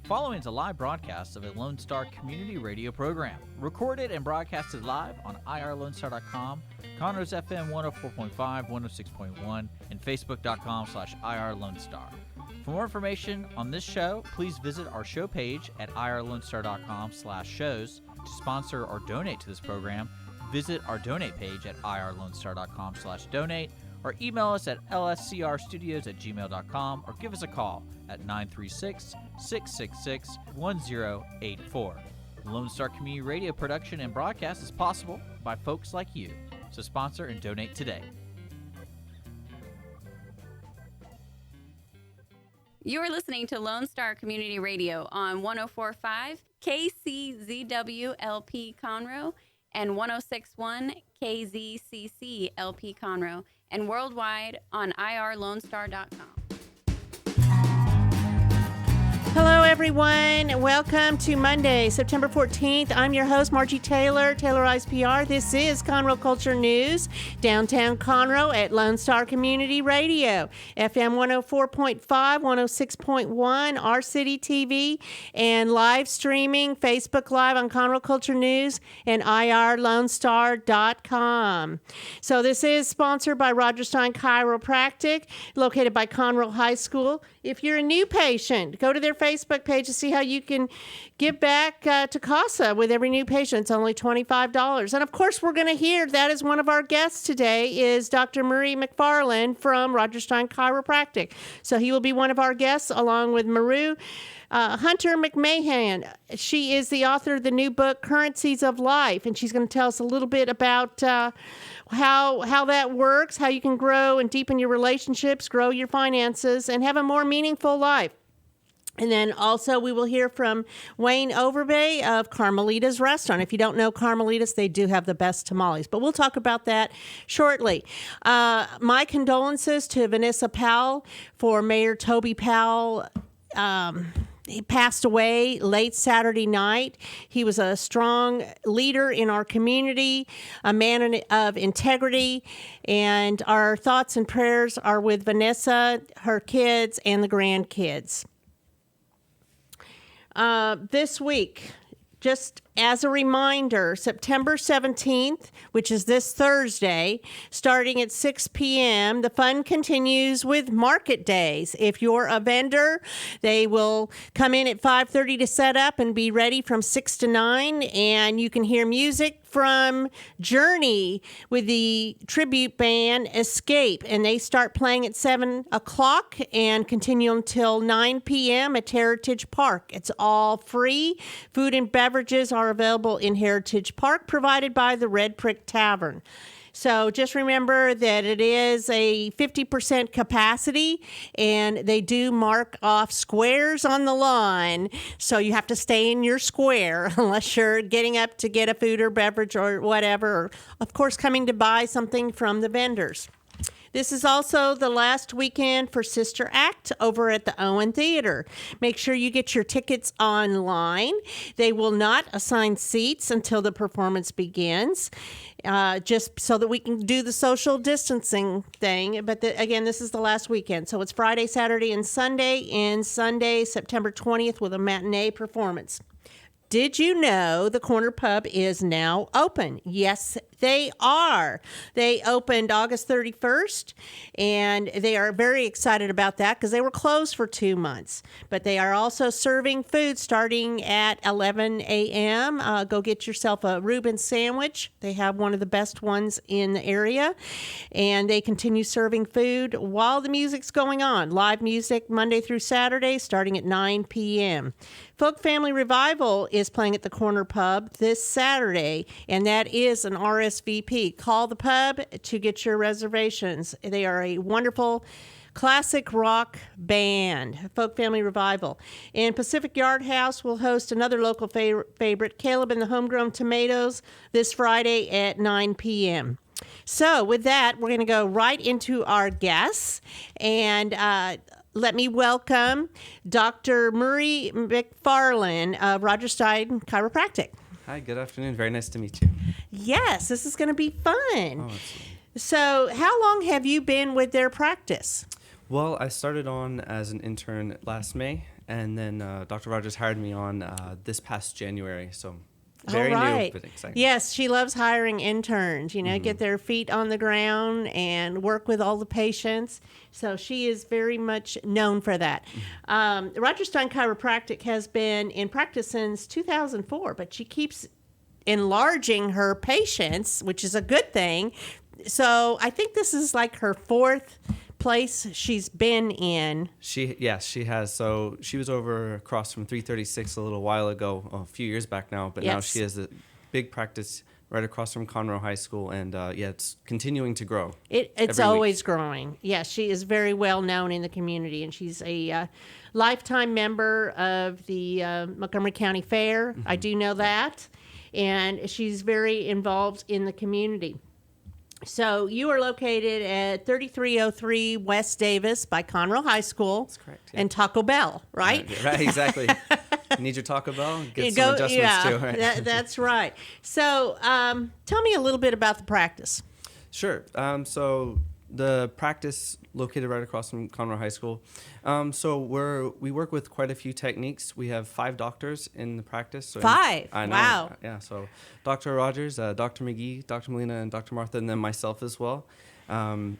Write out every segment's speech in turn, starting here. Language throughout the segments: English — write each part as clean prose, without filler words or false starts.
following is a live broadcast of a Lone Star community radio program, recorded and broadcasted live on irlonestar.com, Conroe's FM 104.5, 106.1, and facebook.com/irlonestar. For more information on this show, please visit our show page at irlonestar.com/shows. To sponsor or donate to this program, visit our donate page at irlonestar.com/donate, or email us at lscrstudios@gmail.com, or give us a call at 936-666-1084. Lone Star Community Radio production and broadcast is possible by folks like you. So sponsor and donate today. You're listening to Lone Star Community Radio on 104.5 KCZW LP Conroe and 106.1 KZCC LP Conroe, and worldwide on irlonestar.com. Hello, everyone. Welcome to Monday, September 14th. I'm your host, Margie Taylor, Taylorized PR. This is Conroe Culture News, downtown Conroe at Lone Star Community Radio, FM 104.5, 106.1, Our City TV, and live streaming, Facebook Live on Conroe Culture News and irlonestar.com. So this is sponsored by Rodgers, Stein, Chiropractic, located by Conroe High School. If you're a new patient, go to their Facebook page to see how you can give back to CASA with every new patient. It's only $25. And of course, we're going to hear that is one of our guests today is Dr. Meru McFarland from Rodgers Stein Chiropractic. So he will be one of our guests along with Meru Hunter McMahon. She is the author of the new book, Currencies of Life, and she's going to tell us a little bit about how that works, how you can grow and deepen your relationships, grow your finances, and have a more meaningful life. And then also we will hear from Wayne Overbay of Carmelita's Restaurant. If you don't know Carmelitas, they do have the best tamales. But we'll talk about that shortly. My condolences to Vanessa Powell for Mayor Toby Powell. He passed away late Saturday night. He was a strong leader in our community, a man of integrity, and our thoughts and prayers are with Vanessa, her kids, and the grandkids. This week, just as a reminder, September 17th, which is this Thursday, starting at 6 p.m., the fun continues with market days. If you're a vendor, they will come in at 5:30 to set up and be ready from 6 to 9, and you can hear music from Journey with the tribute band Escape, and they start playing at 7 o'clock and continue until 9 p.m. at Heritage Park. It's all free. Food and beverages are available in Heritage Park, provided by the Red Prick Tavern. So just remember that it is a 50% capacity, and they do mark off squares on the lawn. So you have to stay in your square unless you're getting up to get a food or beverage or whatever, or of course coming to buy something from the vendors. This is also the last weekend for Sister Act over at the Owen Theater. Make sure you get your tickets online. They will not assign seats until the performance begins, just so that we can do the social distancing thing. But again, this is the last weekend. So it's Friday, Saturday, and Sunday, September 20th with a matinee performance. Did you know the Corner Pub is now open? Yes, they are. They opened August 31st, and they are very excited about that because they were closed for 2 months. But they are also serving food starting at 11 a.m. Go get yourself a Reuben sandwich. They have one of the best ones in the area, and they continue serving food while the music's going on. Live music Monday through Saturday starting at 9 p.m. Folk Family Revival is playing at the Corner Pub this Saturday, and that is an RSVP. Call the pub to get your reservations. They are a wonderful classic rock band, Folk Family Revival. And Pacific Yard House will host another local favorite, Caleb and the Homegrown Tomatoes, this Friday at 9 p.m. So with that, we're going to go right into our guests, and let me welcome Dr. Meru McFarland of Rodgers Stein Chiropractic. Hi, good afternoon. Very nice to meet you. Yes, this is going to be fun. Oh, absolutely. So how long have you been with their practice? Well, I started on as an intern last May, and then Dr. Rodgers hired me on this past January. So very new, but exciting. Yes, she loves hiring interns, get their feet on the ground and work with all the patients. So she is very much known for that. Rodgers Stein Chiropractic has been in practice since 2004, but she keeps enlarging her patients, which is a good thing. So I think this is like her fourth place she's been in. Yes, she has. So she was over across from 336 a little while ago, a few years back now, but now she has a big practice right across from Conroe High School, and it's continuing to grow. It's always growing. Yes, she is very well known in the community, and she's a lifetime member of the Montgomery County Fair. I do know that, and she's very involved in the community. So you are located at 3303 West Davis by Conroe High School. That's correct. Yeah. And Taco Bell, right? Right, exactly. You need your Taco Bell? Get some adjustments too, right? That's right. So tell me a little bit about the practice. Sure. So the practice located right across from Conroe High School. So we work with quite a few techniques. We have 5 doctors in the practice. So 5? I know. Wow. Yeah. So Dr. Rodgers, Dr. McGee, Dr. Molina, and Dr. Martha, and then myself as well.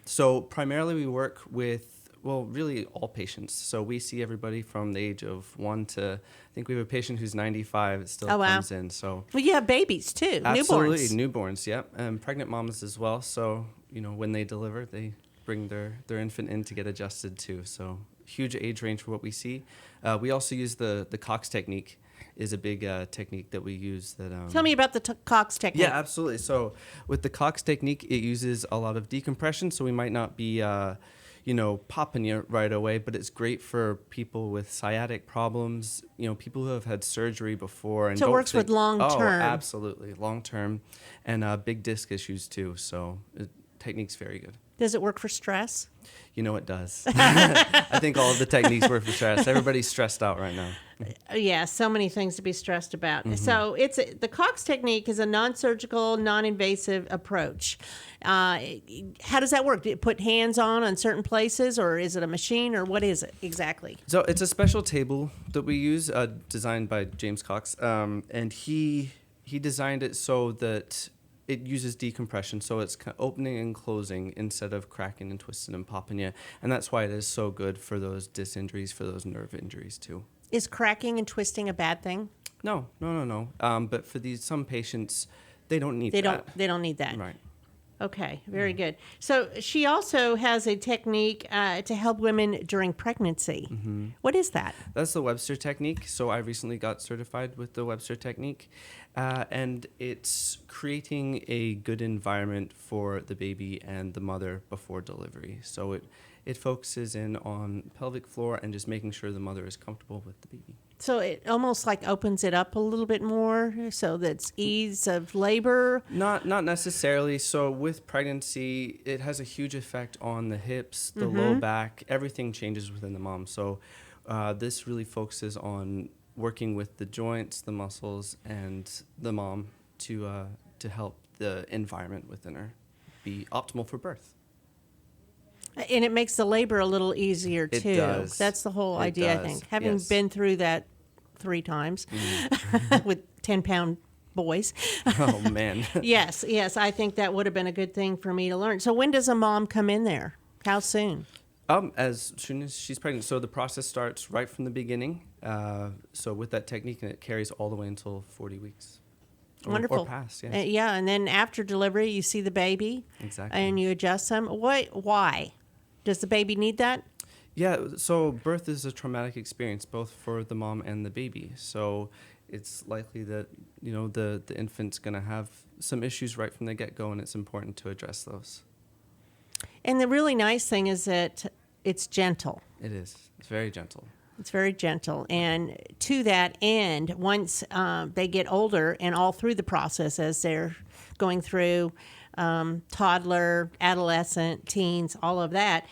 So primarily we work with, really all patients. So we see everybody from the age of 1 to, I think we have a patient who's 95 that still comes in. So you have babies too, absolutely, newborns, yep. And pregnant moms as well. So, when they deliver, they bring their infant in to get adjusted too. So huge age range for what we see. We also use the Cox technique is a big technique that we use. Tell me about the Cox technique. Yeah, absolutely. So with the Cox technique, it uses a lot of decompression. So we might not be, popping you right away, but it's great for people with sciatic problems, people who have had surgery before. And so it works with long term. Oh, absolutely. Long term and big disc issues too. So technique's very good. Does it work for stress? It does. I think all of the techniques work for stress. Everybody's stressed out right now. Yeah, so many things to be stressed about. Mm-hmm. So the Cox technique is a non-surgical, non-invasive approach. How does that work? Do you put hands on certain places, or is it a machine, or what is it exactly? So it's a special table that we use, designed by James Cox, and he designed it so that it uses decompression, so it's opening and closing instead of cracking and twisting and popping you. And that's why it is so good for those disc injuries, for those nerve injuries too. Is cracking and twisting a bad thing? No. But for some patients, they don't need that. They don't need that. Right. Okay, very good. So she also has a technique to help women during pregnancy. Mm-hmm. What is that? That's the Webster technique. So I recently got certified with the Webster technique, and it's creating a good environment for the baby and the mother before delivery. So it focuses in on pelvic floor and just making sure the mother is comfortable with the baby. So it almost like opens it up a little bit more, so that's ease of labor? Not necessarily. So with pregnancy, it has a huge effect on the hips, the low back. Everything changes within the mom. So this really focuses on working with the joints, the muscles, and the mom to help the environment within her be optimal for birth. And it makes the labor a little easier, too. It does. That's the whole idea, I think. Having been through that 3 times with 10-pound boys. Oh, man. Yes. I think that would have been a good thing for me to learn. So when does a mom come in there? How soon? As soon as she's pregnant. So the process starts right from the beginning. So with that technique, and it carries all the way until 40 weeks. Wonderful. Or past, yes. And then after delivery, you see the baby. Exactly. And you adjust them. Why? Does the baby need that? Yeah, so birth is a traumatic experience, both for the mom and the baby. So it's likely that, the infant's going to have some issues right from the get-go, and it's important to address those. And the really nice thing is that it's gentle. It is. It's very gentle. It's very gentle. And to that end, once they get older and all through the process as they're going through toddler, adolescent, teens, all of that,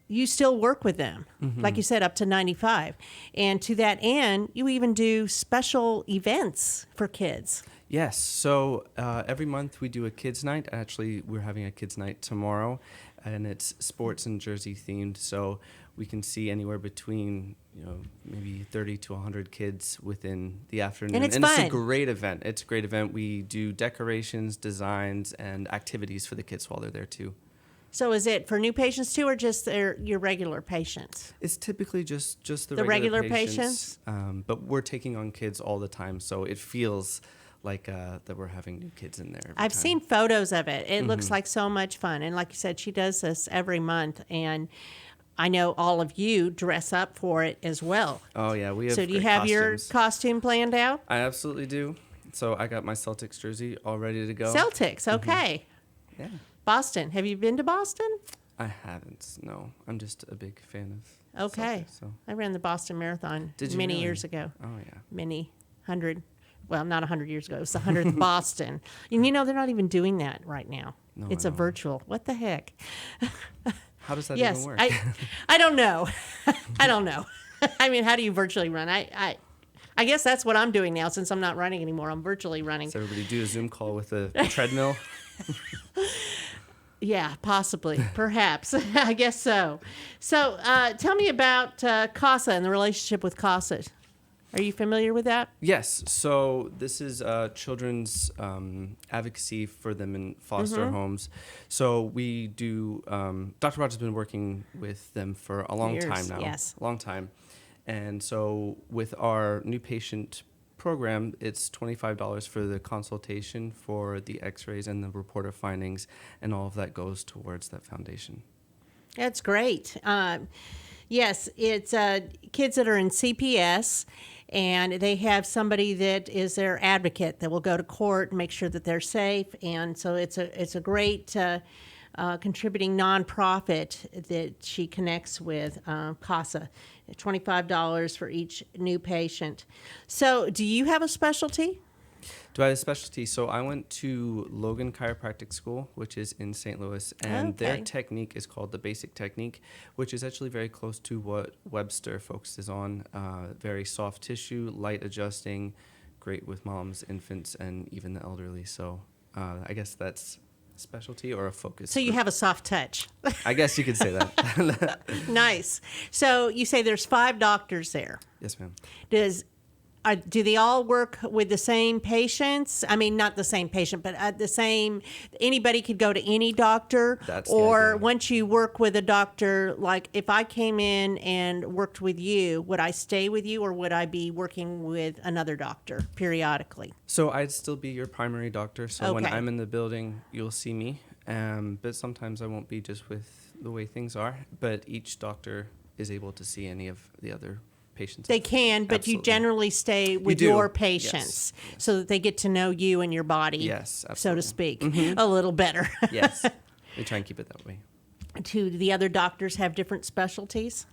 you still work with them, like you said, up to 95. And to that end, you even do special events for kids. Yes. So every month we do a kids' night. Actually, we're having a kids' night tomorrow. and it's sports and jersey themed. So we can see anywhere between, maybe 30 to 100 kids within the afternoon. And it's fun. It's a great event. It's a great event. We do decorations, designs, and activities for the kids while they're there too. So is it for new patients too, or just your regular patients? It's typically just the regular patients. But we're taking on kids all the time, so it feels like that we're having new kids in there every I've time. seen photos of it. It looks like so much fun. And like you said, she does this every month. And I know all of you dress up for it as well. Oh, yeah. We have So do you great have your costumes. costume planned out? I absolutely do. So I got my Celtics jersey all ready to go. Celtics, okay. Yeah. Boston. Have you been to Boston? I haven't, no. I'm just a big fan of Okay. Celtics, so. I ran the Boston Marathon Did you many really? years ago. Oh, yeah. Many 100. Well, not 100 years ago. It was the 100th Boston. And they're not even doing that right now. No, It's I a know. virtual. What the heck? How does that Yes, even work? I don't know. I don't know. I mean, how do you virtually run? I guess that's what I'm doing now since I'm not running anymore. I'm virtually running. Does everybody do a Zoom call with a treadmill? Yeah, possibly, perhaps. I guess so. So tell me about CASA and the relationship with CASA. Are you familiar with that? Yes. So this is children's advocacy for them in foster homes. So we do, Dr. Rodgers has been working with them for a long Years, time now. yes. A long time. And so with our new patient program, it's $25 for the consultation, for the x-rays and the report of findings, and all of that goes towards that foundation. That's great. Yes, it's kids that are in CPS, and they have somebody that is their advocate that will go to court and make sure that they're safe. And so it's a great contributing nonprofit that she connects with, CASA. $25 for each new patient. So do you have a specialty? Do I have a specialty? So I went to Logan Chiropractic School, which is in St. Louis, and their Okay. technique is called the basic technique, which is actually very close to what Webster focuses on. Very soft tissue, light adjusting, great with moms, infants, and even the elderly. So I guess that's specialty or a focus. So you have a soft touch. I guess you could say that. Nice. So you say there's 5 doctors there. Yes, ma'am. Do they all work with the same patients? I mean, not the same patient, but the same. Anybody could go to any doctor. That's the or idea. once you work with a doctor, like if I came in and worked with you, would I stay with you, or would I be working with another doctor periodically? So I'd still be your primary doctor. So when Okay. I'm in the building, you'll see me. But sometimes I won't be, just with the way things are. But each doctor is able to see any of the other patients. They can, but you Absolutely. generally stay with do. your Yes. patients so that they get to know you and your body, Yes, so absolutely. to speak, a little better. Yes, we try and keep it that way. Do the other doctors have different specialties?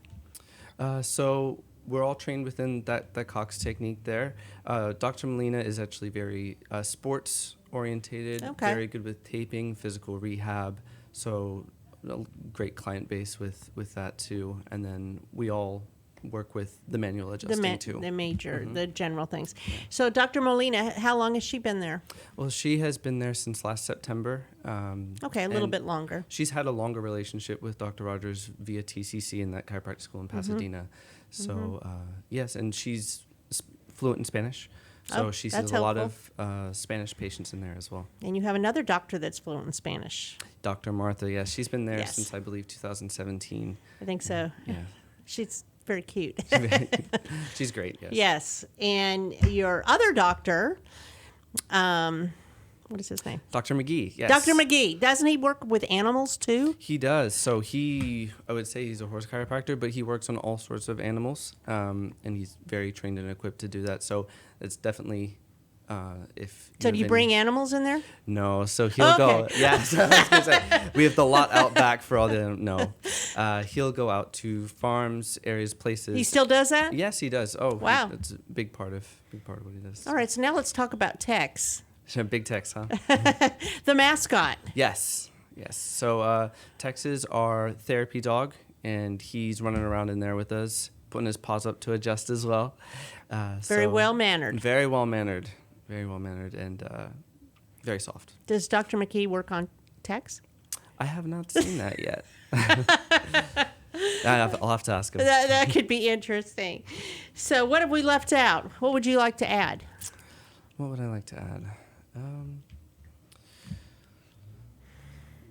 So we're all trained within that Cox technique there. Dr. Molina is actually very sports orientated, Okay. very good with taping, physical rehab. So a great client base with that too. And then we all work with the manual adjusting too. The major, the general things. So Dr. Molina, how long has she been there? Well, she has been there since last September. Okay, a little and bit longer. She's had a longer relationship with Dr. Rodgers via TCC in that chiropractic school in Pasadena. So, yes, and she's fluent in Spanish. So Oh, she that's sees a lot of Spanish patients in there as well. And you have another doctor that's fluent in Spanish. Dr. Martha, yes, she's been there Yes. since, I believe, 2017. I think so. Yeah. She's very cute. She's great, yes. Yes. And your other doctor, what is his name? Dr. McGee, yes. Dr. McGee. Doesn't he work with animals too? He does. So I would say he's a horse chiropractor, but he works on all sorts of animals, and he's very trained and equipped to do that. So it's definitely, if So do you have bring any- animals in there? No, so he'll go. Okay. Yeah, so I was gonna say we have the lot out back for all the no. He'll go out to farms, areas, places. He still does that? Yes, he does. Oh, Wow. That's a big part of what he does. All right, so now let's talk about Tex, Big Tex, huh? the mascot. Yes. So Tex is our therapy dog, and he's running around in there with us, putting his paws up to adjust as well. Very well-mannered. Very well mannered. Very well mannered, and very soft. Does Dr. McGee work on Tex? I have not seen that yet. I'll have to ask him. That could be interesting. So what have we left out? What would you like to add? What would I like to add?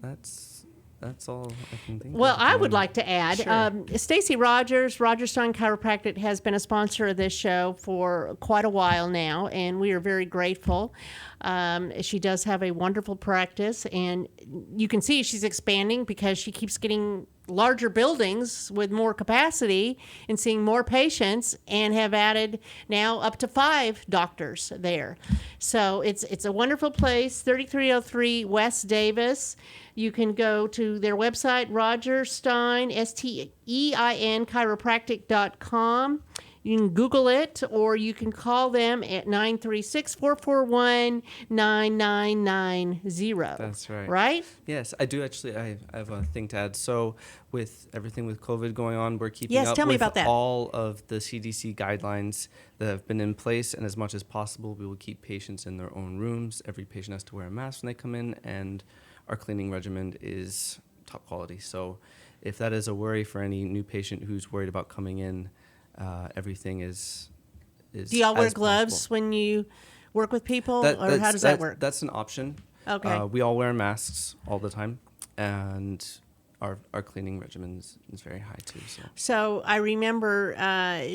That's all I can think of. Well, I would like to add, Sure. Stacy Rodgers, Stein Chiropractic, has been a sponsor of this show for quite a while now, and we are very grateful. She does have a wonderful practice, and you can see she's expanding because she keeps getting larger buildings with more capacity and seeing more patients, and have added now up to 5 doctors there. So it's a wonderful place, 3303 West Davis. You can go to their website, Rodgers, Stein, Stein, chiropractic.com. You can Google it, or you can call them at 936-441-9990. That's right. Right? Yes, I do actually. I have a thing to add. So with everything with COVID going on, we're keeping Yes, up tell me with about that. all of the CDC guidelines that have been in place, and as much as possible, we will keep patients in their own rooms. Every patient has to wear a mask when they come in, and our cleaning regimen is top quality. So if that is a worry for any new patient who's worried about coming in, everything is Do y'all wear as gloves possible. when you work with people, or how does that work? That's an option. Okay. We all wear masks all the time, and our cleaning regimen is very high too. So I remember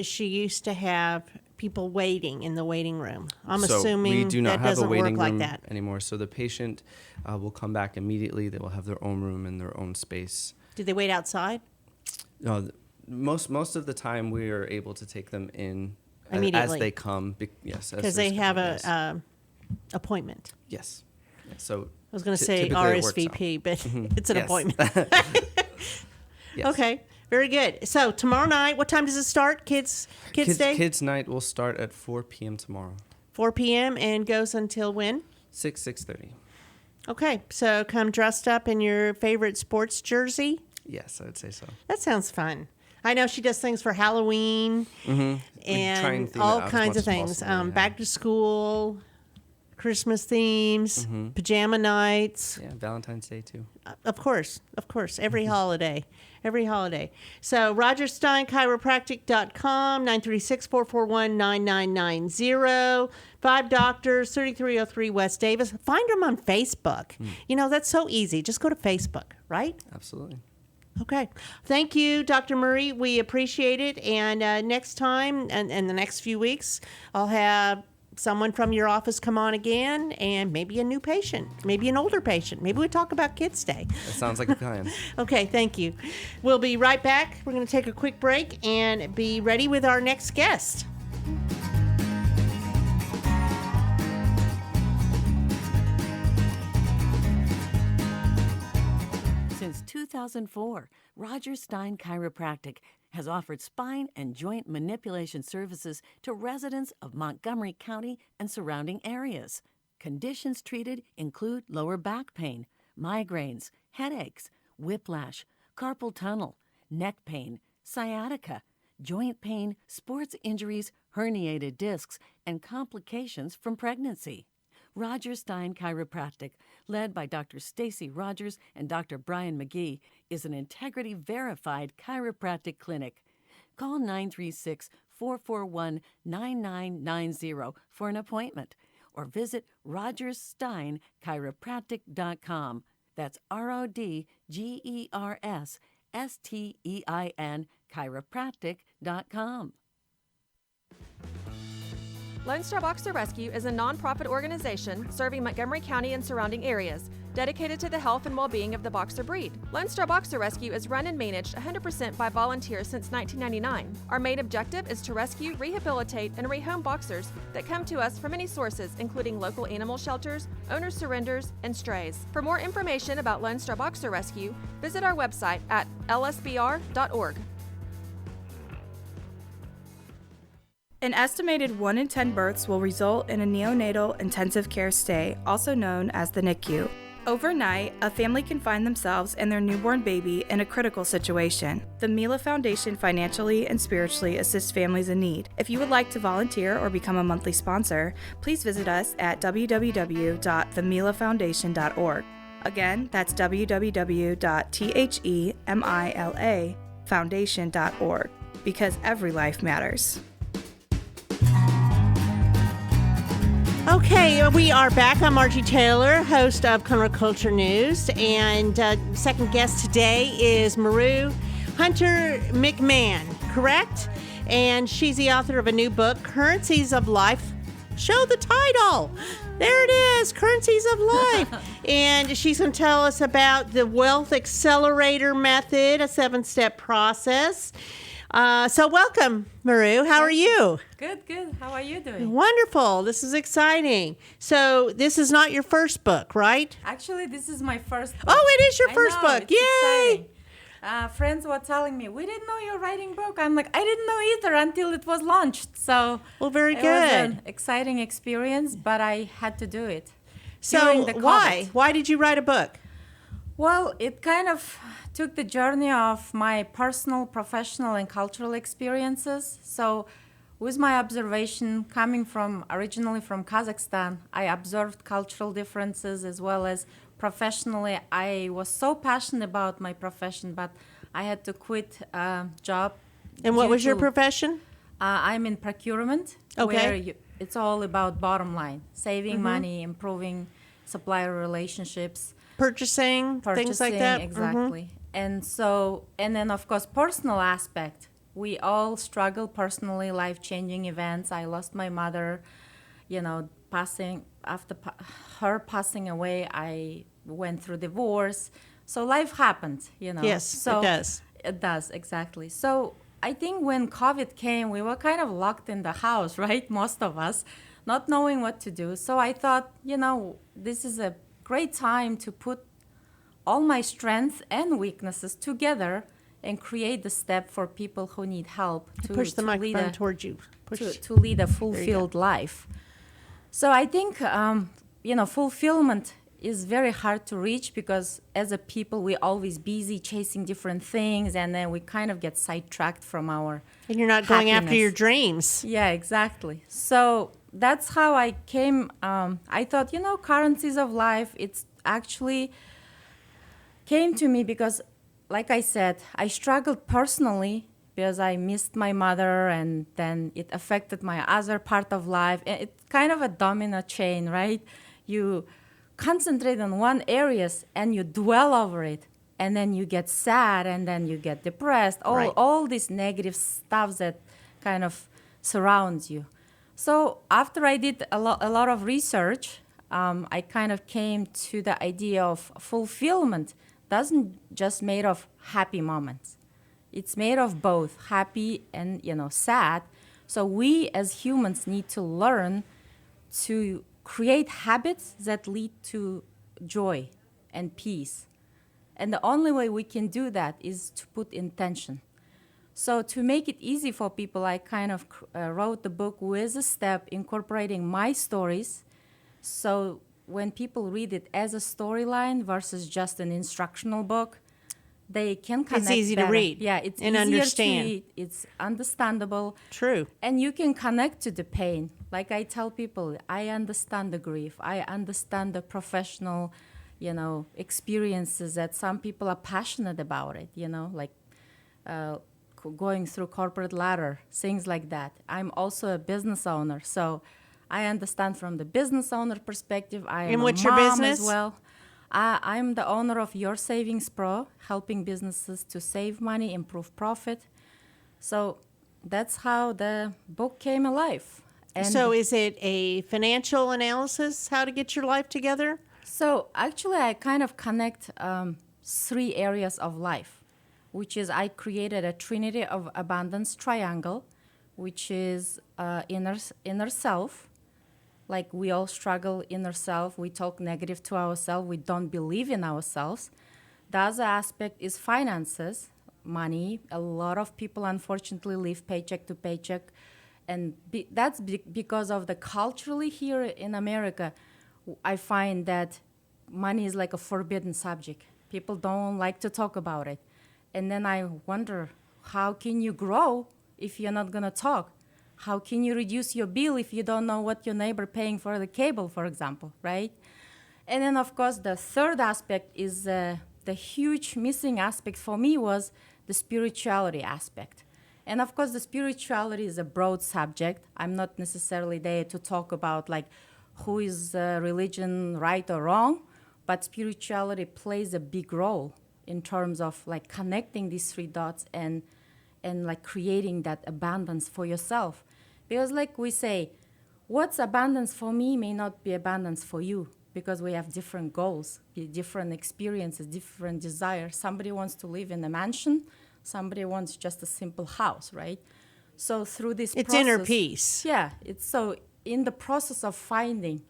she used to have people waiting in the waiting room. I'm assuming we do not that have doesn't a waiting work like room that anymore. So the patient will come back immediately. They will have their own room and their own space. Do they wait outside? No, most of the time we are able to take them in Immediately. as they come. Yes, Because they have a appointment. yes. So I was going to say typically it works RSVP, but it's an Yes. appointment. Yes. Okay, very good. So tomorrow night, what time does it start? Kids Day? Kids night will start at 4 p.m. tomorrow. 4 p.m. and goes until when? 6:30. Okay, so come dressed up in your favorite sports jersey. Yes, I would say so. That sounds fun. I know she does things for Halloween We try and theme it all out as kinds much of as things. possible, yeah. Back to school, Christmas themes, pajama nights. Yeah, Valentine's Day too. Of course. Every holiday. So RodgersSteinChiropractic.com, 936-441-9990. 5 doctors, 3303 West Davis. Find them on Facebook. You know, that's so easy. Just go to Facebook, right? Absolutely. Okay. Thank you, Dr. Murray. We appreciate it. And next time, and the next few weeks, I'll have someone from your office come on again, and maybe a new patient, maybe an older patient. Maybe we talk about Kids Day. That sounds like a plan. Okay, thank you. We'll be right back. We're going to take a quick break and be ready with our next guest. Since 2004, Rodgers Stein Chiropractic has offered spine and joint manipulation services to residents of Montgomery County and surrounding areas. Conditions treated include lower back pain, migraines, headaches, whiplash, carpal tunnel, neck pain, sciatica, joint pain, sports injuries, herniated discs, and complications from pregnancy. Rodgers Stein Chiropractic, led by Dr. Stacy Rodgers and Dr. Brian McGee, is an integrity-verified chiropractic clinic. Call 936-441-9990 for an appointment, or visit RodgersSteinChiropractic.com. That's RodgersStein chiropractic.com. Lone Star Boxer Rescue is a nonprofit organization serving Montgomery County and surrounding areas, dedicated to the health and well-being of the boxer breed. Lone Star Boxer Rescue is run and managed 100% by volunteers since 1999. Our main objective is to rescue, rehabilitate, and rehome boxers that come to us from many sources, including local animal shelters, owner surrenders, and strays. For more information about Lone Star Boxer Rescue, visit our website at lsbr.org. An estimated 1 in 10 births will result in a neonatal intensive care stay, also known as the NICU. Overnight, a family can find themselves and their newborn baby in a critical situation. The Mila Foundation financially and spiritually assists families in need. If you would like to volunteer or become a monthly sponsor, please visit us at www.themilafoundation.org. Again, that's www.themila.foundation.org, because every life matters. Okay, we are back. I'm Margie Taylor, host of Conroe Culture News, and second guest today is Meru Hunter McMahon, correct? And she's the author of a new book, Currencies of Life. Show the title. There it is, Currencies of Life. And she's going to tell us about the Wealth Accelerator Method, a 7-step process. So welcome, Meru. How are you? Good. How are you doing? Wonderful. This is exciting. So this is not your first book, right? Actually, this is my first book. Oh, it is your first book. It's Yay! exciting. Friends were telling me, we didn't know you're writing a book. I'm like, I didn't know either until it was launched. So Well, very it was good. an exciting experience, but I had to do it. So during the why? COVID. Why did you write a book? Well, it kind of took the journey of my personal, professional, and cultural experiences. So with my observation coming originally from Kazakhstan, I observed cultural differences as well as professionally. I was so passionate about my profession, but I had to quit a job. And what due was your to- profession? I'm in procurement, Okay. where it's all about bottom line, saving money, improving supplier relationships. Purchasing, things like that? Mm-hmm. Exactly. And then of course, personal aspect. We all struggle personally, life-changing events. I lost my mother, her passing away, I went through divorce. So life happened, Yes, So it does. It does, exactly. So I think when COVID came, we were kind of locked in the house, right? Most of us, not knowing what to do. So I thought, this is a great time to put all my strengths and weaknesses together and create the step for people who need help Push the to lead microphone a, towards you. Push. to lead a fulfilled life. So I think, fulfillment is very hard to reach because as a people, we're always busy chasing different things, and then we kind of get sidetracked from our And you're not going after happiness. your dreams. Yeah, exactly. So that's how I came. I thought, Currencies of Life, it's actually came to me because, like I said, I struggled personally because I missed my mother, and then it affected my other part of life. It's kind of a domino chain, right? You concentrate on one areas and you dwell over it, and then you get sad, and then you get depressed, Right. all this negative stuff that kind of surrounds you. So after I did a lot of research, I kind of came to the idea of fulfillment doesn't just made of happy moments. It's made of both happy and sad. So we as humans need to learn to create habits that lead to joy and peace. And the only way we can do that is to put intention. So to make it easy for people, I kind of wrote the book with a step incorporating my stories. So when people read it as a storyline versus just an instructional book, they can connect. It's easy to better. read Yeah, it's and easier understand. to read. It's understandable. True. And you can connect to the pain. Like I tell people, I understand the grief. I understand the professional, experiences that some people are passionate about it, like going through corporate ladder, things like that. I'm also a business owner, so I understand from the business owner perspective. I am And what's a your mom business? as well. I'm the owner of Your Savings Pro, helping businesses to save money, improve profit. So that's how the book came alive. And So is it a financial analysis, how to get your life together? So actually, I kind of connect 3 areas of life, which is I created a Trinity of Abundance triangle, which is inner self. Like we all struggle inner self. We talk negative to ourselves. We don't believe in ourselves. The other aspect is finances, money. A lot of people, unfortunately, live paycheck to paycheck. And that's because of the culturally here in America, I find that money is like a forbidden subject. People don't like to talk about it. And then I wonder, how can you grow if you're not going to talk? How can you reduce your bill if you don't know what your neighbor paying for the cable, for example, right? And then, of course, the third aspect is the huge missing aspect for me was the spirituality aspect. And of course, the spirituality is a broad subject. I'm not necessarily there to talk about like who is religion right or wrong, but spirituality plays a big role in terms of like connecting these three dots and like creating that abundance for yourself. Because like we say, what's abundance for me may not be abundance for you, because we have different goals, different experiences, different desires. Somebody wants to live in a mansion, somebody wants just a simple house, right? So through this It's process, inner peace. Yeah, it's so in the process of finding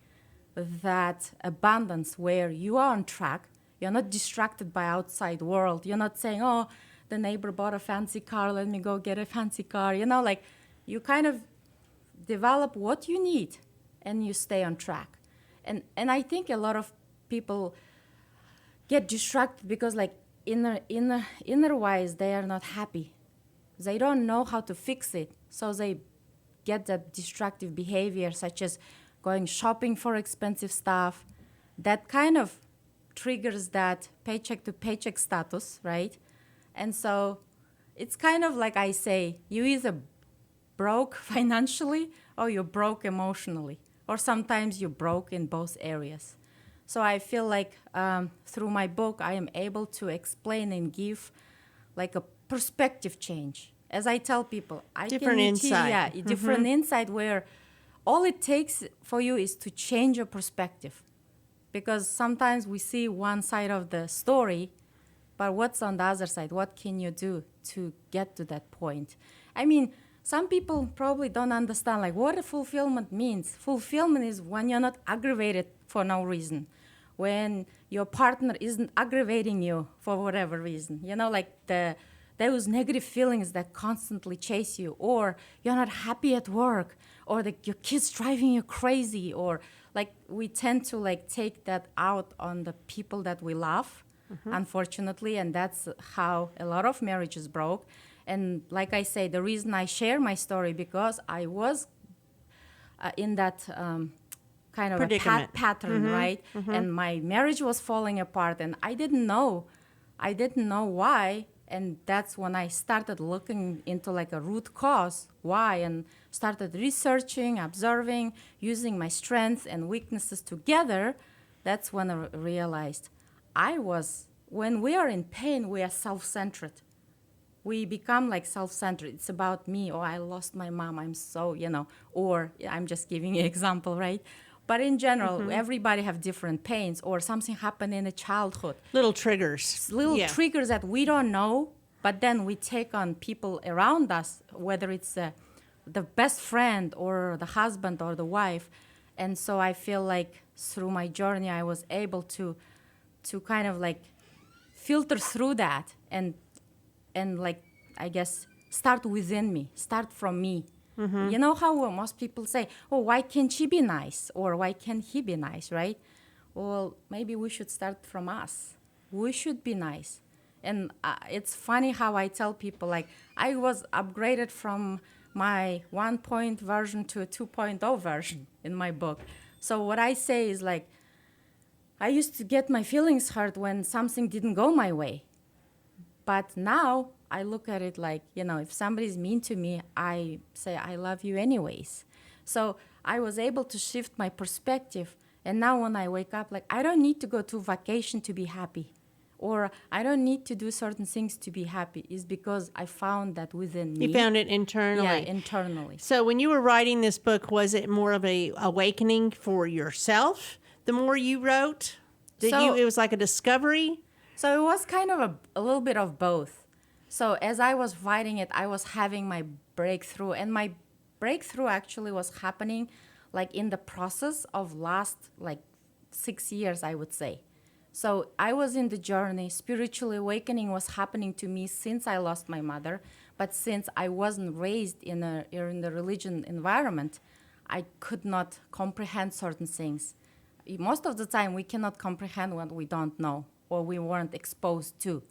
that abundance where you are on track, you're not distracted by outside world. You're not saying, oh, the neighbor bought a fancy car, let me go get a fancy car. You know, like you kind of develop what you need and you stay on track. And I think a lot of people get distracted because like inner-wise, they are not happy. They don't know how to fix it. So they get that destructive behavior, such as going shopping for expensive stuff. That kind of triggers that paycheck to paycheck status, right? And so it's kind of like I say, you either broke financially or you're broke emotionally, or sometimes you're broke in both areas. So I feel like through my book, I am able to explain and give like a perspective change. As I tell people, Different insight. Yeah, a different insight where all it takes for you is to change your perspective. Because sometimes we see one side of the story, but what's on the other side? What can you do to get to that point? I mean, some people probably don't understand like what fulfillment means. Fulfillment is when you're not aggravated for no reason, when your partner isn't aggravating you for whatever reason. You know, like those negative feelings that constantly chase you, or you're not happy at work, or your kids driving you crazy, or like we tend to like take that out on the people that we love, unfortunately, and that's how a lot of marriages broke. And like I say, the reason I share my story because I was in that kind of predicament. a pattern, right? And my marriage was falling apart, and I didn't know why. And that's when I started looking into like a root cause, why, and started researching, observing, using my strengths and weaknesses together. That's when I realized when we are in pain, we are self-centered. We become like self-centered. It's about me. Oh, I lost my mom. I'm so, or I'm just giving you an example, right? But in general, everybody have different pains, or something happened in a childhood. Little triggers. Triggers that we don't know, but then we take on people around us, whether it's the best friend or the husband or the wife. And so I feel like through my journey, I was able to kind of like filter through that and like, I guess, start within me, start from me. You know how most people say, oh, why can't she be nice? Or why can't he be nice, right? Well, maybe we should start from us. We should be nice. And it's funny how I tell people, like, I was upgraded from my 1.0 version to a 2.0 version in my book. So what I say is, like, I used to get my feelings hurt when something didn't go my way. But now I look at it like, if somebody's mean to me, I say, I love you anyways. So I was able to shift my perspective. And now when I wake up, like, I don't need to go to vacation to be happy. Or I don't need to do certain things to be happy. It's because I found that within me. You found it internally. Yeah, internally. So when you were writing this book, was it more of a awakening for yourself the more you wrote? It was like a discovery? So it was kind of a little bit of both. So as I was writing it, I was having my breakthrough. And my breakthrough actually was happening like in the process of last like 6 years, I would say. So I was in the journey. Spiritual awakening was happening to me since I lost my mother. But since I wasn't raised in the religion environment, I could not comprehend certain things. Most of the time, we cannot comprehend what we don't know or we weren't exposed to.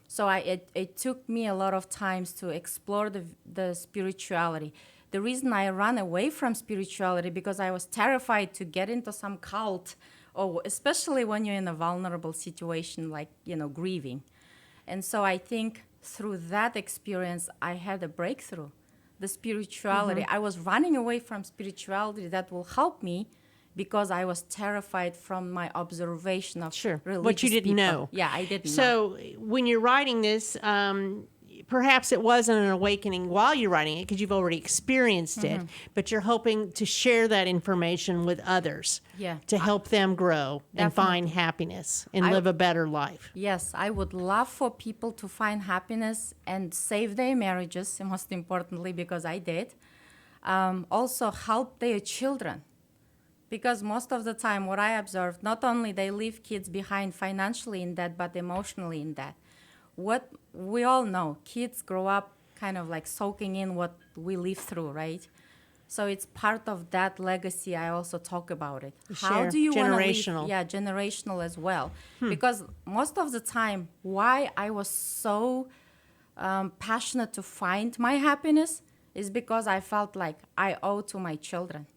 So it took me a lot of times to explore the spirituality. The reason I ran away from spirituality because I was terrified to get into some cult or especially when you're in a vulnerable situation like, grieving. And so I think through that experience, I had a breakthrough. The spirituality, I was running away from spirituality that will help me because I was terrified from my observation of religious what you didn't people. know. Yeah, I didn't know. So when you're writing this, perhaps it wasn't an awakening while you're writing it because you've already experienced it, but you're hoping to share that information with others to help them grow and find happiness and live a better life. Yes, I would love for people to find happiness and save their marriages, most importantly, because I did. Also help their children. Because most of the time, what I observed, not only they leave kids behind financially in debt, but emotionally in debt. What we all know, kids grow up kind of like soaking in what we live through, right? So it's part of that legacy. I also talk about it. How do you want to live? Yeah, generational as well. Because most of the time, why I was so passionate to find my happiness is because I felt like I owe to my children.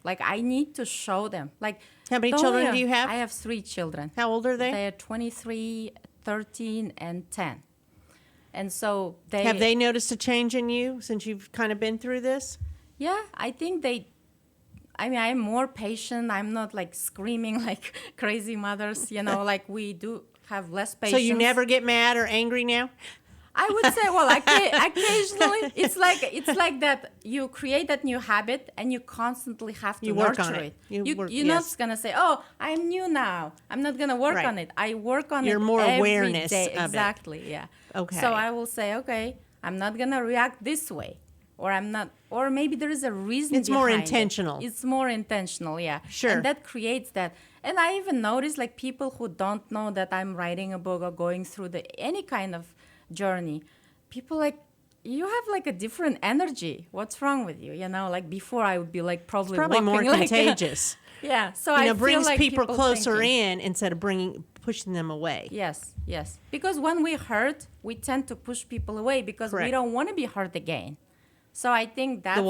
Like I need to show them. Like, how many children do you have? I have 3 children. How old are they? They are 23, 13, and 10. And so they... Have they noticed a change in you since you've kind of been through this? Yeah, I think I'm more patient. I'm not like screaming like crazy mothers, like we do have less patience. So you never get mad or angry now? I would say, well, occasionally it's like that. You create that new habit, and you constantly have to nurture it. You're not gonna say, "Oh, I'm new now. I'm not gonna work on it." I work on it. You're more every awareness day. of Exactly. Yeah. Okay. So I will say, okay, I'm not gonna react this way, or I'm not, or maybe there is a reason. It's more behind intentional. It's more intentional. Yeah. Sure. And that creates that. And I even notice like people who don't know that I'm writing a book or going through any kind of journey, people like, you have like a different energy. What's wrong with you? Like before I would be like probably walking more like, contagious. Yeah. So I brings feel like people closer thinking. in instead of pushing them away. Yes. Because when we hurt, we tend to push people away because we don't want to be hurt again. So I think that's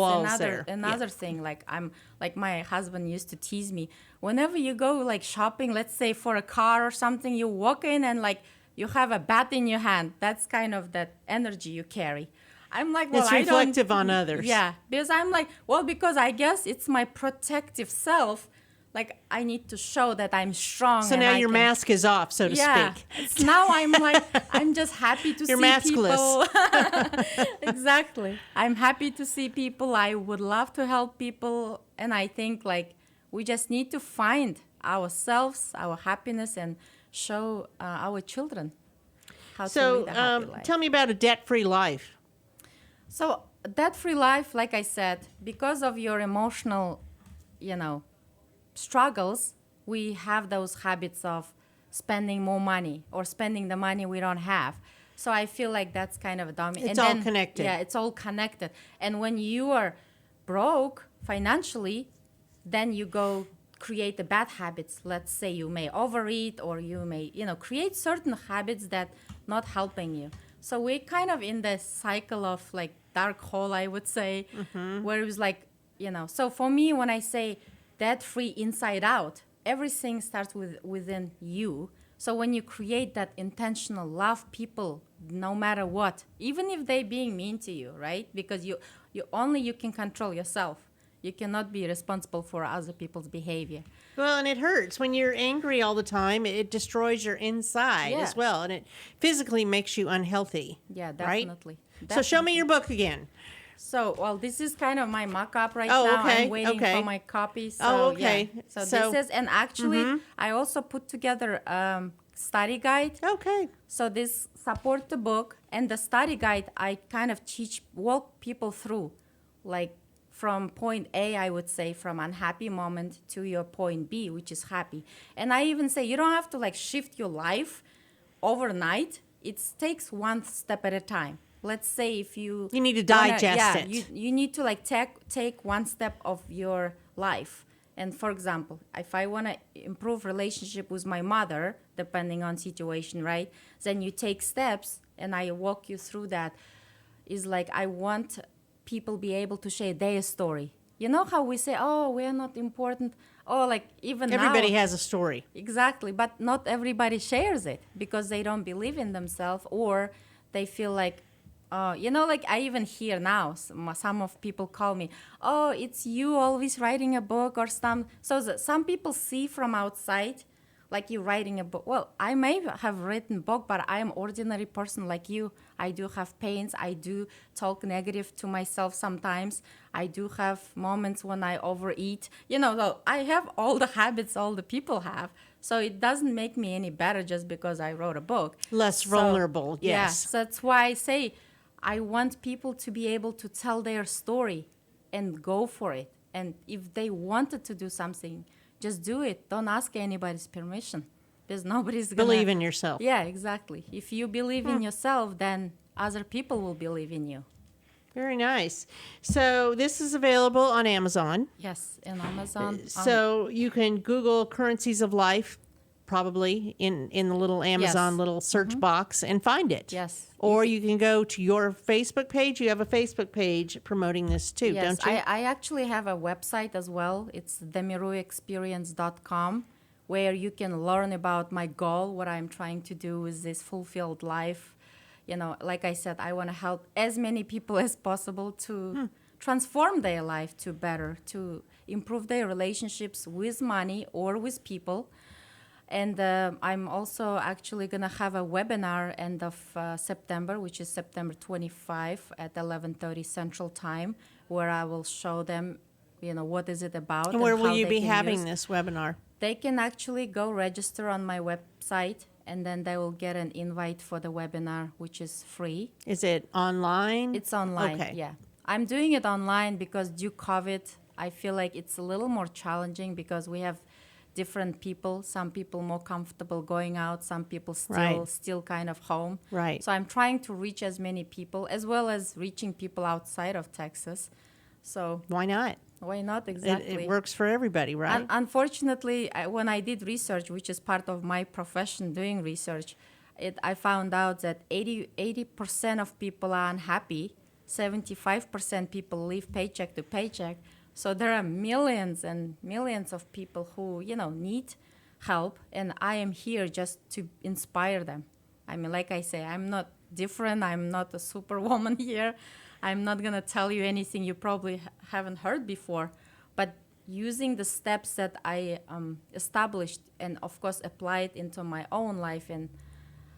another thing. Like my husband used to tease me. Whenever you go like shopping, let's say for a car or something, you walk in and like you have a bat in your hand. That's kind of that energy you carry. I'm like, well, it's reflective on others. Yeah, because I'm like, well, because I guess it's my protective self. Like I need to show that I'm strong. So now your mask is off, so to speak. Now I'm like, I'm just happy to You're see maskless. people. Exactly. I'm happy to see people. I would love to help people. And I think like we just need to find ourselves, our happiness, and show our children how to lead a happy life. Tell me about a debt-free life. So debt-free life, like I said, because of your emotional, struggles, we have those habits of spending more money or spending the money we don't have. So I feel like that's kind of a dominant. It's all connected. Yeah, it's all connected. And when you are broke financially, then you go create the bad habits. Let's say you may overeat or you may, create certain habits that not helping you. So we're kind of in the cycle of like dark hole, I would say, where it was like, so for me, when I say debt-free inside out, everything starts within you. So when you create that intentional love people, no matter what, even if they being mean to you, right? Because you can control yourself. You cannot be responsible for other people's behavior. Well, and it hurts. When you're angry all the time, it destroys your inside as well. And it physically makes you unhealthy. Yeah, definitely. Right? So show me your book again. So, well, this is kind of my mock-up right now. Okay. I'm waiting for my copy. So, okay. Yeah. So this is, and actually, I also put together study guide. Okay. So this support the book, and the study guide, I kind of walk people through, like, from point A, I would say, from unhappy moment to your point B, which is happy. And I even say you don't have to like shift your life overnight. It takes one step at a time. Let's say if you need to digest it. You need to like take one step of your life. And for example, if I want to improve relationship with my mother, depending on situation, right? Then you take steps, and I walk you through that. Is like I want people be able to share their story. You know how we say, oh, we're not important. Oh, like even Everybody now. has a story. Exactly. But not everybody shares it because they don't believe in themselves, or they feel like, like I even hear now, some of people call me, oh, it's you always writing a book or some. So some people see from outside, like you writing a book. Well, I may have written a book, but I am ordinary person like you. I do have pains. I do talk negative to myself sometimes. I do have moments when I overeat. So I have all the habits all the people have. So it doesn't make me any better just because I wrote a book. Less vulnerable, yes. Yeah, so that's why I say I want people to be able to tell their story and go for it. And if they wanted to do something, just do it. Don't ask anybody's permission. Because nobody's going to... Believe in yourself. Yeah, exactly. If you believe in yourself, then other people will believe in you. Very nice. So this is available on Amazon. Yes, in Amazon. So you can Google Currencies of Life, probably in the little Amazon little search box, and find it. Yes. Or you can go to your Facebook page. You have a Facebook page promoting this too, Yes, don't you? I actually have a website as well. It's themeruexperience.com, where you can learn about my goal, what I'm trying to do with this fulfilled life. Like I said, I want to help as many people as possible to transform their life to better, to improve their relationships with money or with people. And I'm also actually going to have a webinar end of September, which is September 25 at 11:30 Central Time, where I will show them, what is it about. And where will how you they be can having use. this webinar? They can actually go register on my website, and then they will get an invite for the webinar, which is free. Is it online? It's online, Okay. yeah. I'm doing it online because due COVID, I feel like it's a little more challenging because we have different people. Some people more comfortable going out, some people still kind of home. Right. So I'm trying to reach as many people as well as reaching people outside of Texas. So Why not? why not? Exactly. It works for everybody, right? Unfortunately, when I did research, which is part of my profession, doing research, I found out that 80% of people are unhappy, 75% people live paycheck to paycheck. So there are millions and millions of people who, need help, and I am here just to inspire them. I mean, like I say, I'm not different. I'm not a superwoman here. I'm not going to tell you anything you probably haven't heard before. But using the steps that I established and, of course, applied into my own life and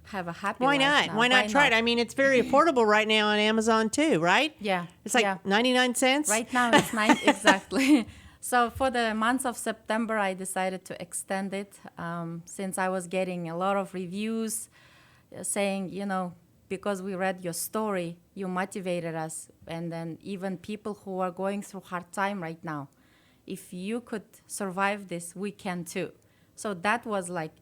have a happy Why life not? now. Why not try it? I mean, it's very affordable right now on Amazon too, right? Yeah. It's like 99 cents. Right now it's 9, exactly. So for the month of September, I decided to extend it since I was getting a lot of reviews saying, because we read your story, you motivated us. And then even people who are going through hard time right now, if you could survive this, we can too. So that was like,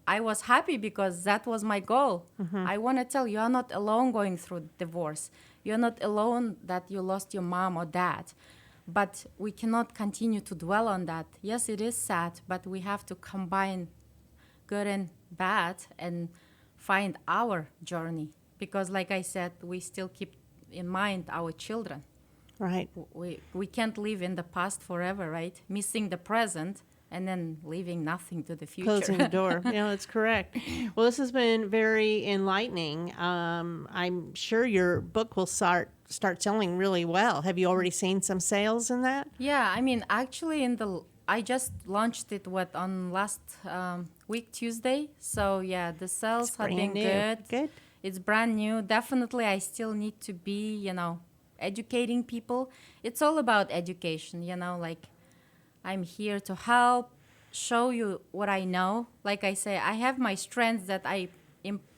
I was happy because that was my goal. I want to tell you, you're not alone going through divorce. You're not alone that you lost your mom or dad. But we cannot continue to dwell on that. Yes, it is sad, but we have to combine good and bad and find our journey. Because like I said, we still keep in mind our children. Right. We can't live in the past forever, right? Missing the present and then leaving nothing to the future. Closing the door. That's correct. Well, this has been very enlightening. I'm sure your book will start selling really well. Have you already seen some sales in that? Yeah, I mean, actually, I just launched it on last week, Tuesday. So yeah, the sales have been good. Good. It's brand new. Definitely, I still need to be, educating people. It's all about education, like I'm here to help, show you what I know. Like I say, I have my strengths that I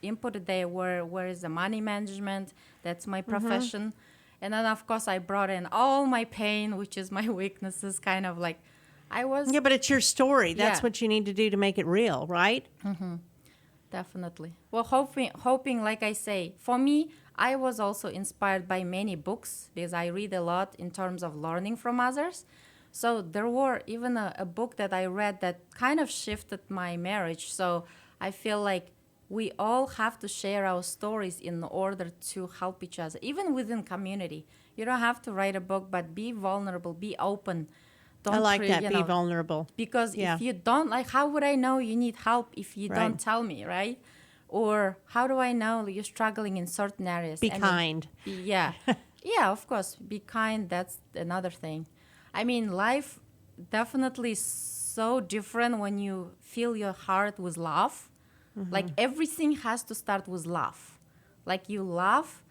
inputted there, where is the money management, that's my profession. And then, of course, I brought in all my pain, which is my weaknesses, kind of like I was... Yeah, but it's your story. That's Yeah. what you need to do to make it real, right? Definitely. Well, hoping, like I say, for me, I was also inspired by many books because I read a lot in terms of learning from others. So there were even a book that I read that kind of shifted my marriage. So I feel like we all have to share our stories in order to help each other, even within community. You don't have to write a book, but be vulnerable, be open. Don't I like that, you be know, vulnerable. because Yeah. if you don't, like, how would I know you need help if you Right. don't tell me, right? Or how do I know you're struggling in certain areas? Be I mean, kind. yeah. Yeah, of course. Be kind. That's another thing. I mean, life definitely is so different when you fill your heart with love. Like everything has to start with love. Like you laugh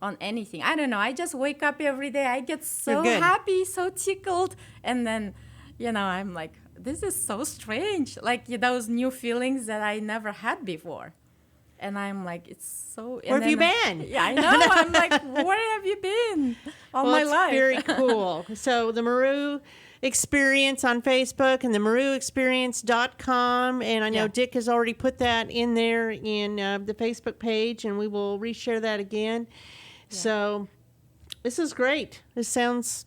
on anything. I don't know. I just wake up every day. I get so You're good. happy, so tickled. And then, I'm like, this is so strange. Like those new feelings that I never had before. And I'm like, it's so. Where have you been? Yeah, I know. I'm like, where have you been all Well, my it's life? very cool. So the Meru Experience on Facebook and the MeruExperience.com. And I know Yeah. Dick has already put that in there in the Facebook page, and we will reshare that again. So this is great. This sounds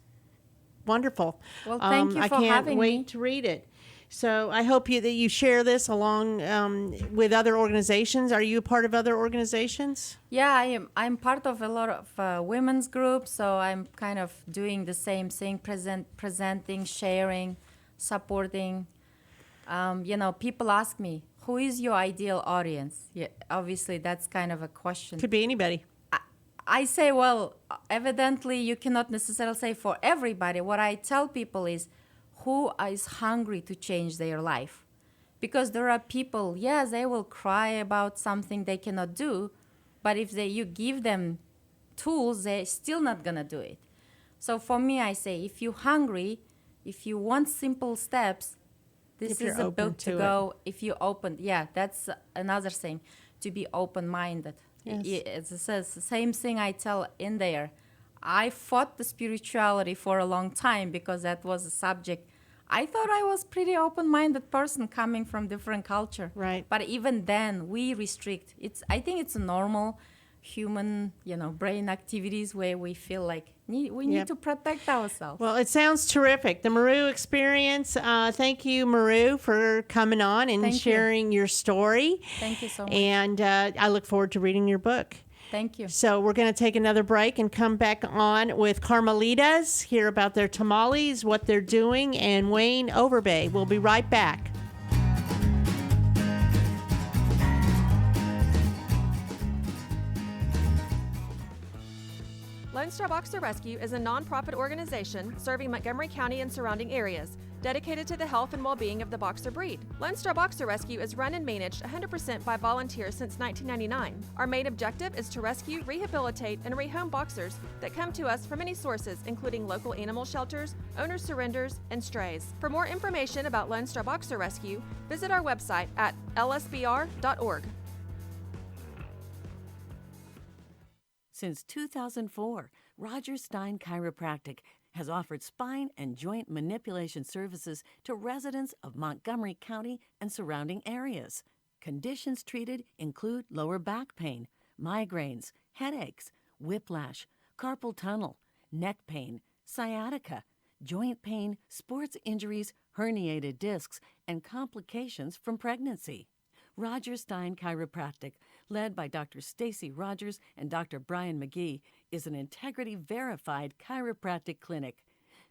wonderful. Well, thank you I for can't having wait me. to read it. So I hope that you share this along with other organizations. Are you a part of other organizations? Yeah, I am. I'm part of a lot of women's groups, so I'm kind of doing the same thing: presenting, sharing, supporting. People ask me, "Who is your ideal audience?" Yeah, obviously, that's kind of a question. Could be anybody. I say, well, evidently, you cannot necessarily say for everybody. What I tell people is, who is hungry to change their life? Because there are people, yes, they will cry about something they cannot do, but if you give them tools, they're still not gonna do it. So for me, I say, if you're hungry, if you want simple steps, this If you're is a open book to to it. go. If you open, yeah, that's another thing, to be open-minded. Yes. It says the same thing I tell in there. I fought the spirituality for a long time because that was a subject. I thought I was pretty open-minded person coming from different culture. Right. But even then, we restrict. I think it's a normal human, brain activities where we feel like we need Yep. to protect ourselves. Well, it sounds terrific. The Meru Experience. Thank you, Meru, for coming on and Thank you. sharing your story. Thank you so much. And I look forward to reading your book. Thank you. So we're going to take another break and come back on with Carmelitas, hear about their tamales, what they're doing, and Wayne Overbay. We'll be right back. Lone Star Boxer Rescue is a nonprofit organization serving Montgomery County and surrounding areas, dedicated to the health and well-being of the boxer breed. Lone Star Boxer Rescue is run and managed 100% by volunteers since 1999. Our main objective is to rescue, rehabilitate, and rehome boxers that come to us from any sources, including local animal shelters, owner surrenders, and strays. For more information about Lone Star Boxer Rescue, visit our website at lsbr.org. Since 2004, Rodgers Stein Chiropractic has offered spine and joint manipulation services to residents of Montgomery County and surrounding areas. Conditions treated include lower back pain, migraines, headaches, whiplash, carpal tunnel, neck pain, sciatica, joint pain, sports injuries, herniated discs, and complications from pregnancy. Rodgers Stein Chiropractic, led by Dr. Stacy Rodgers and Dr. Brian McGee, is an integrity-verified chiropractic clinic.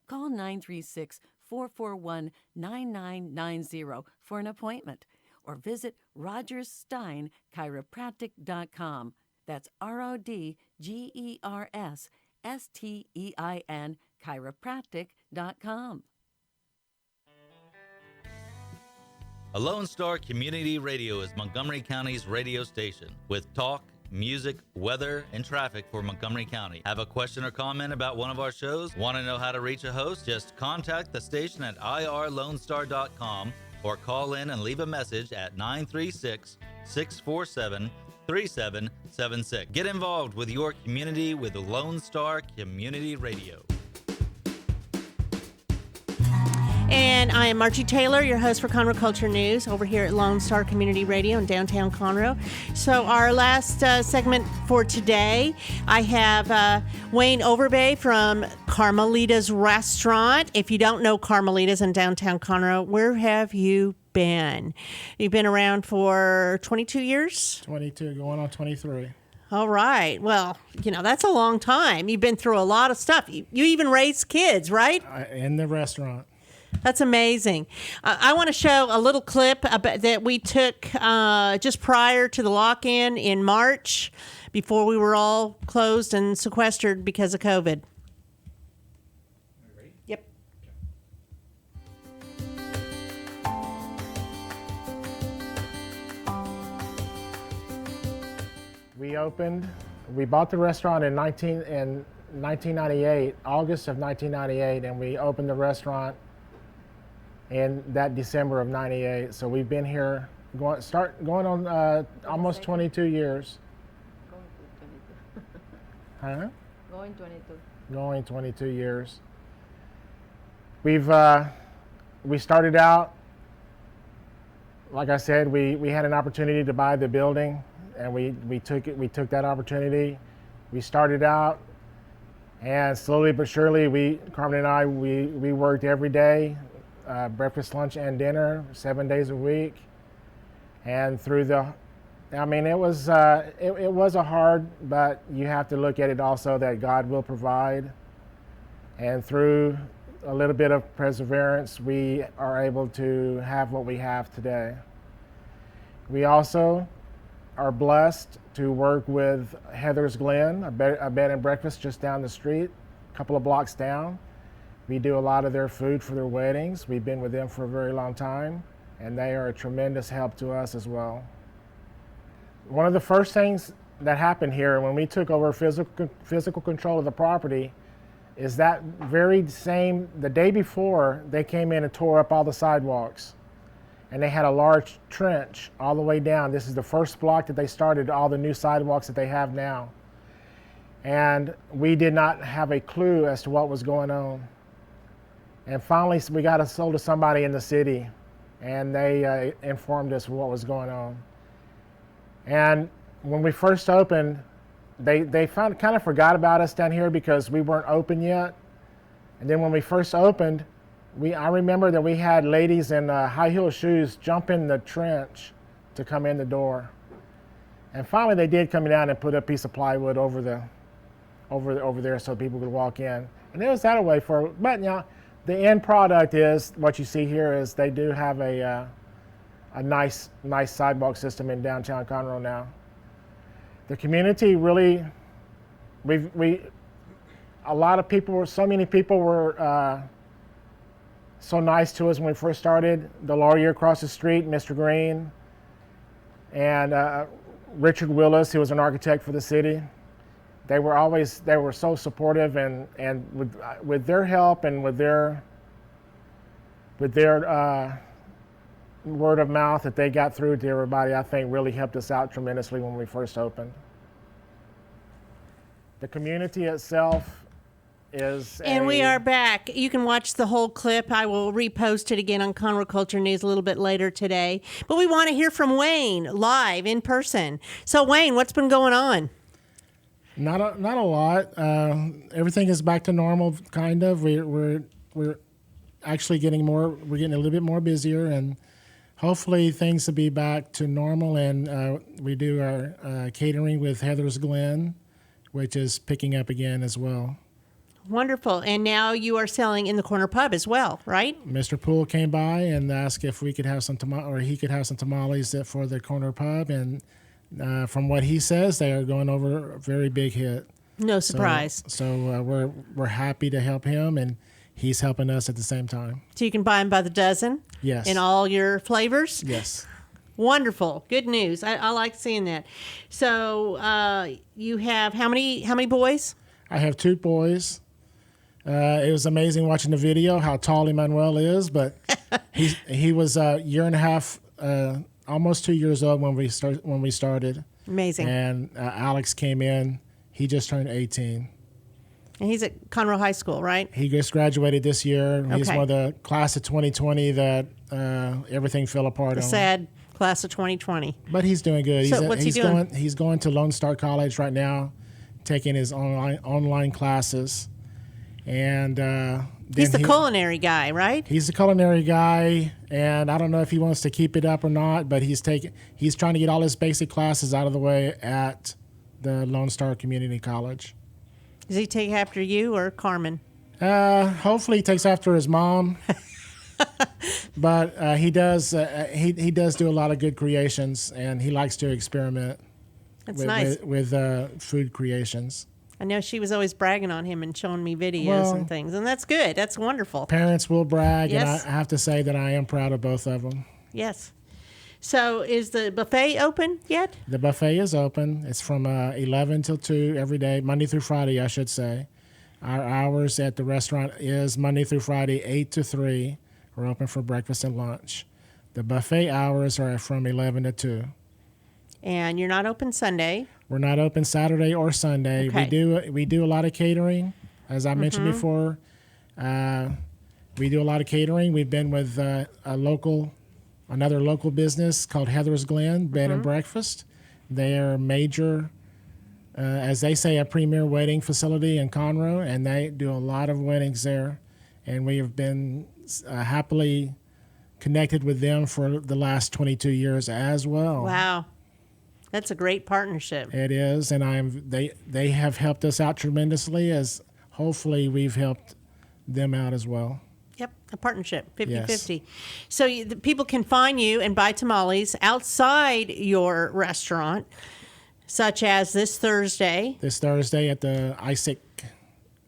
Call 936-441-9990 for an appointment or visit RodgersSteinChiropractic.com. That's RODGERSSTEIN chiropractic.com. A Lone Star Community Radio is Montgomery County's radio station with talk, music, weather, and traffic for Montgomery County. Have a question or comment about one of our shows? Want to know how to reach a host? Just contact the station at irlonestar.com or call in and leave a message at 936-647-3776. Get involved with your community with the Lone Star Community Radio. And I am Margie Taylor, your host for Conroe Culture News over here at Lone Star Community Radio in downtown Conroe. So our last segment for today, I have Wayne Overbay from Carmelita's Restaurant. If you don't know Carmelita's in downtown Conroe, where have you been? You've been around for 22 years? 22, going on 23. All right. Well, that's a long time. You've been through a lot of stuff. You even raised kids, right? In the restaurant. That's amazing. I want to show a little clip that we took just prior to the lock-in in March, before we were all closed and sequestered because of COVID. Yep. We bought the restaurant in 1998, August of 1998, and we opened the restaurant in that December of 98. So we've been here going on almost 22 years. Huh? Going 22 years. We started out, like I said, we had an opportunity to buy the building, and we took that opportunity. We started out, and slowly but surely, Carmen and I, we worked every day, breakfast, lunch, and dinner, 7 days a week, and it was a hard, but you have to look at it also that God will provide, and through a little bit of perseverance, we are able to have what we have today. We also are blessed to work with Heather's Glen, a bed and breakfast just down the street, a couple of blocks down. We do a lot of their food for their weddings. We've been with them for a very long time, and they are a tremendous help to us as well. One of the first things that happened here when we took over physical control of the property is that the day before, they came in and tore up all the sidewalks. And they had a large trench all the way down. This is the first block that they started all the new sidewalks that they have now. And we did not have a clue as to what was going on. And finally, we got a hold of somebody in the city, and they informed us what was going on. And when we first opened, they kind of forgot about us down here because we weren't open yet. And then when we first opened, I remember that we had ladies in high heel shoes jump in the trench to come in the door. And finally, they did come down and put a piece of plywood over there so people could walk in. And it was that way but the end product is what you see here is they do have a nice sidewalk system in downtown Conroe now. The community really, so many people were so nice to us when we first started. The lawyer across the street, Mr. Green, and Richard Willis, who was an architect for the city. They were so supportive, and with their help and with their word of mouth that they got through to everybody, I think really helped us out tremendously when we first opened. The community itself And we are back. You can watch the whole clip. I will repost it again on Conroe Culture News a little bit later today. But we want to hear from Wayne live in person. So Wayne, what's been going on? Not a lot. Everything is back to normal, kind of. We're actually getting a little bit more busier, and hopefully things will be back to normal. And we do our catering with Heather's Glen, which is picking up again as well. Wonderful. And now you are selling in the corner pub as well, right? Mr. Poole came by and asked if we could have some he could have some tamales for the corner pub, and from what he says, they are going over a very big hit. No surprise. So we're happy to help him, and he's helping us at the same time. So you can buy them by the dozen? Yes. In all your flavors? Yes. Wonderful. Good news. I like seeing that. So you have how many boys? I have 2 boys. It was amazing watching the video how tall Emmanuel is, but he was a year and a half, almost 2 years old when we started. Amazing. And Alex came in. He just turned 18. And he's at Conroe High School, right? He just graduated this year. He's one of the class of 2020 that everything fell apart on. Sad class of 2020. But he's doing good. So what's he doing? He's going to Lone Star College right now, taking his online classes. And he's the culinary guy, right? He's the culinary guy, and I don't know if he wants to keep it up or not, but he's trying to get all his basic classes out of the way at the Lone Star Community College. Does he take after you or Carmen? Hopefully he takes after his mom. But he does do a lot of good creations, and he likes to experiment with food creations. I know she was always bragging on him and showing me videos and things, and that's good. That's wonderful. Parents will brag, Yes. and I have to say that I am proud of both of them. Yes. So is the buffet open yet? The buffet is open. It's from 11 till 2 every day, Monday through Friday, I should say. Our hours at the restaurant is Monday through Friday, 8 to 3. We're open for breakfast and lunch. The buffet hours are from 11 to 2. And you're not open Sunday? We're not open Saturday or Sunday. Okay. We do a lot of catering, as I mentioned before. We do a lot of catering. We've been with another local business called Heather's Glen Bed and Breakfast. They are major, as they say, a premier wedding facility in Conroe, and they do a lot of weddings there. And we have been happily connected with them for the last 22 years as well. Wow. That's a great partnership. It is, and they have helped us out tremendously, as hopefully we've helped them out as well. Yep, a partnership, 50-50. So the people can find you and buy tamales outside your restaurant, such as this Thursday. This Thursday at the Isaac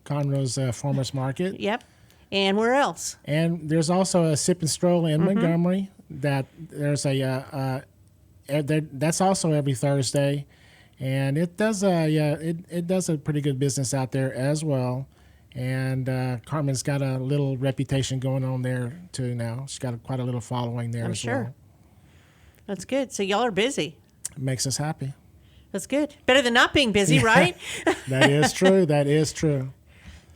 Conroe's Farmers Market. Yep. And where else? And there's also a Sip and Stroll in Montgomery. That there's that's also every Thursday, and it does it does a pretty good business out there as well. And Carmen's got a little reputation going on there too now. She's got quite a little following there as well. That's good. So y'all are busy. It makes us happy. That's good. Better than not being busy, right? That is true. That is true.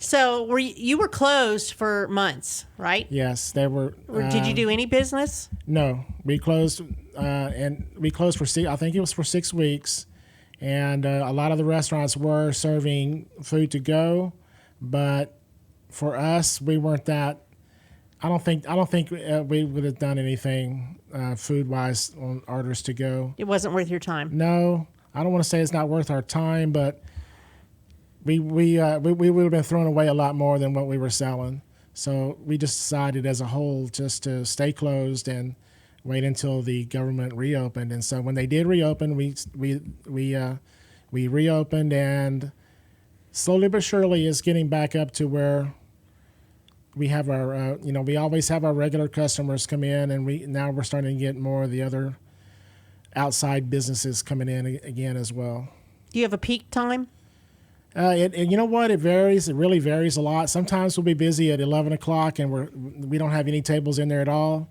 So you were closed for months, right? Yes, they were. Did you do any business? No, we closed, and we closed for I think it was for 6 weeks, and a lot of the restaurants were serving food to go, but for us, we weren't that. I don't think we would have done anything food wise on orders to go. It wasn't worth your time. No, I don't want to say it's not worth our time, but we would have been throwing away a lot more than what we were selling. So we just decided as a whole just to stay closed and wait until the government reopened. And so when they did reopen, we reopened, and slowly but surely is getting back up to where we have our we always have our regular customers come in, and now we're starting to get more of the other outside businesses coming in again as well. Do you have a peak time? You know what? It varies. It really varies a lot. Sometimes we'll be busy at 11 o'clock and we don't have any tables in there at all.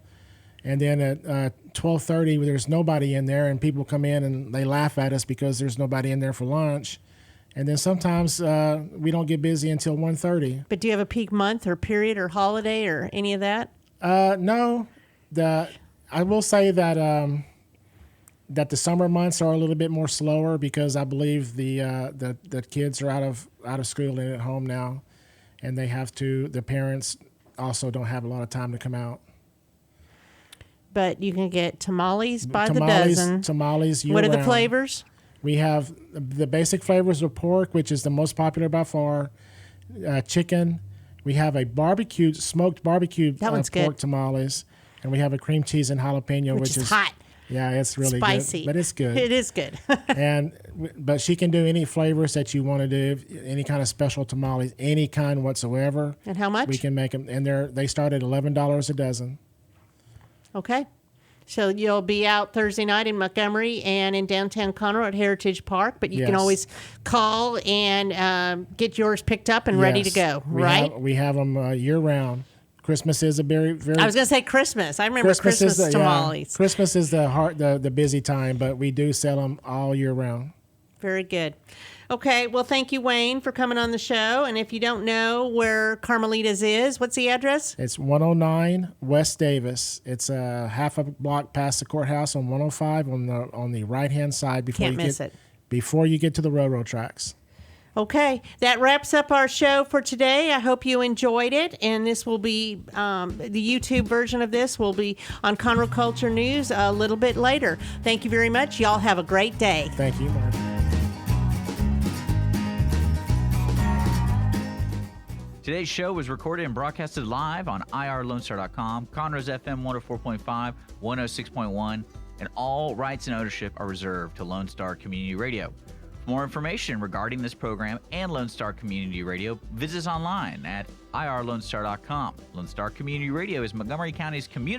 And then at 12:30, there's nobody in there, and people come in and they laugh at us because there's nobody in there for lunch. And then sometimes we don't get busy until 1:30. But do you have a peak month or period or holiday or any of that? No. I will say that that the summer months are a little bit more slower because I believe the kids are out of school and at home now, and the parents also don't have a lot of time to come out. But you can get tamales by the dozen. Tamales year-round. What are the flavors? We have the basic flavors of pork, which is the most popular by far. Chicken. We have a smoked barbecue pork good. Tamales, and we have a cream cheese and jalapeno, which is hot. Yeah, it's really spicy, good, but it's good. It is good. But she can do any flavors that you want to do, any kind of special tamales, any kind whatsoever. And how much? We can make them, and they start at $11 a dozen. Okay. So you'll be out Thursday night in Montgomery and in downtown Conroe at Heritage Park, but you can always call and get yours picked up and ready to go, right? We have them year-round. Christmas is a very, very... I was going to say Christmas. I remember Christmas tamales. Yeah, Christmas is the busy time, but we do sell them all year round. Very good. Okay, well, thank you, Wayne, for coming on the show. And if you don't know where Carmelita's is, what's the address? It's 109 West Davis. It's a half a block past the courthouse on 105 on the right-hand side before you get to the railroad tracks. Okay, that wraps up our show for today. I hope you enjoyed it, and this will be the YouTube version of this will be on Conroe Culture News a little bit later. Thank you very much. Y'all have a great day. Thank you, Margie. Today's show was recorded and broadcasted live on irlonestar.com, Conroe's FM 104.5, 106.1, and all rights and ownership are reserved to Lone Star Community Radio. For more information regarding this program and Lone Star Community Radio, visit us online at irlonestar.com. Lone Star Community Radio is Montgomery County's community